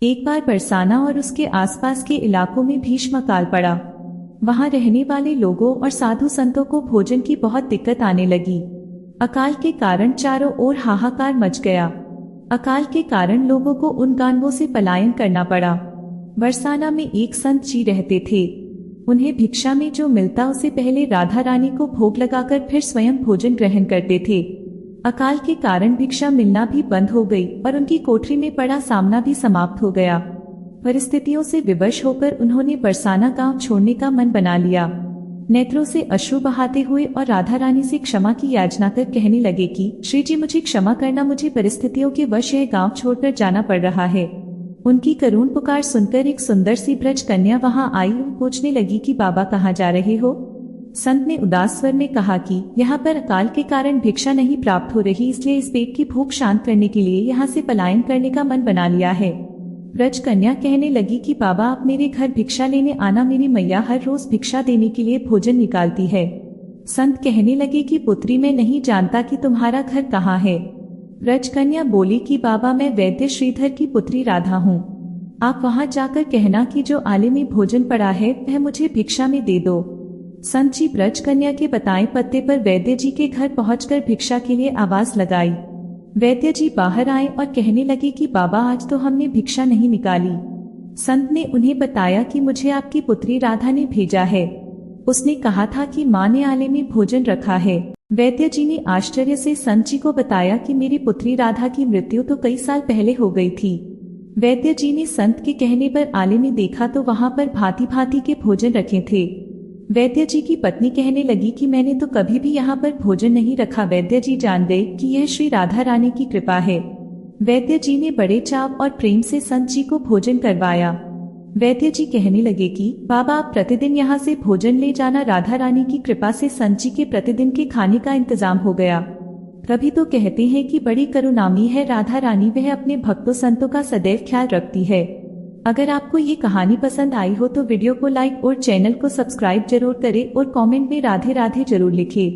एक बार बरसाना और उसके आसपास के इलाकों में भीषण अकाल पड़ा। वहां रहने वाले लोगों और साधु संतों को भोजन की बहुत दिक्कत आने लगी। अकाल के कारण चारों ओर हाहाकार मच गया। अकाल के कारण लोगों को उन गांवों से पलायन करना पड़ा। बरसाना में एक संत जी रहते थे। उन्हें भिक्षा में जो मिलता उसे पहले राधा रानी को भोग लगाकर फिर स्वयं भोजन ग्रहण करते थे। अकाल के कारण भिक्षा मिलना भी बंद हो गई और उनकी कोठरी में पड़ा सामना भी समाप्त हो गया। परिस्थितियों से विवश होकर उन्होंने बरसाना गांव छोड़ने का मन बना लिया। नेत्रों से अश्रु बहाते हुए और राधा रानी से क्षमा की याचना कर कहने लगे कि श्री जी मुझे क्षमा करना, मुझे परिस्थितियों के वश यह गांव छोड़कर जाना पड़ रहा है। उनकी करुण पुकार सुनकर एक सुंदर सी ब्रज कन्या वहां आई और पूछने लगी कि बाबा कहाँ जा रहे हो। संत ने उदास स्वर में कहा कि यहाँ पर अकाल के कारण भिक्षा नहीं प्राप्त हो रही, इसलिए इस पेट की भूख शांत करने के लिए यहाँ से पलायन करने का मन बना लिया है। ब्रज कन्या कहने लगी कि बाबा आप मेरे घर भिक्षा लेने आना, मेरी मैया हर रोज भिक्षा देने के लिए भोजन निकालती है। संत कहने लगे कि पुत्री मैं नहीं जानता कि तुम्हारा घर कहाँ है। ब्रज कन्या बोली कि बाबा मैं वैद्य श्रीधर की पुत्री राधा हूँ। आप वहाँ जाकर कहना कि जो आले में भोजन पड़ा है वह मुझे भिक्षा में दे दो। संत जी ब्रज कन्या के बताए पत्ते पर वैद्य जी के घर पहुंचकर भिक्षा के लिए आवाज लगाई। वैद्य जी बाहर आए और कहने लगे कि बाबा आज तो हमने भिक्षा नहीं निकाली। संत ने उन्हें बताया कि मुझे आपकी पुत्री राधा ने भेजा है। उसने कहा था कि माँ ने आले में भोजन रखा है। वैद्य जी ने आश्चर्य से संत जी को बताया कि मेरी पुत्री राधा की मृत्यु तो कई साल पहले हो गई थी। वैद्य जी ने संत के कहने पर आले में देखा तो वहां पर भांति भांति के भोजन रखे थे। वैद्य जी की पत्नी कहने लगी कि मैंने तो कभी भी यहाँ पर भोजन नहीं रखा। वैद्य जी जान गए कि यह श्री राधा रानी की कृपा है। वैद्य जी ने बड़े चाव और प्रेम से संत जी को भोजन करवाया। वैद्य जी कहने लगे कि बाबा आप प्रतिदिन यहाँ से भोजन ले जाना। राधा रानी की कृपा से संत जी के प्रतिदिन के खाने का इंतजाम हो गया। तभी तो कहते हैं कि बड़ी करुणामयी है राधा रानी, वह अपने भक्तों संतों का सदैव ख्याल रखती है। अगर आपको ये कहानी पसंद आई हो तो वीडियो को लाइक और चैनल को सब्सक्राइब जरूर करें और कमेंट में राधे राधे जरूर लिखें।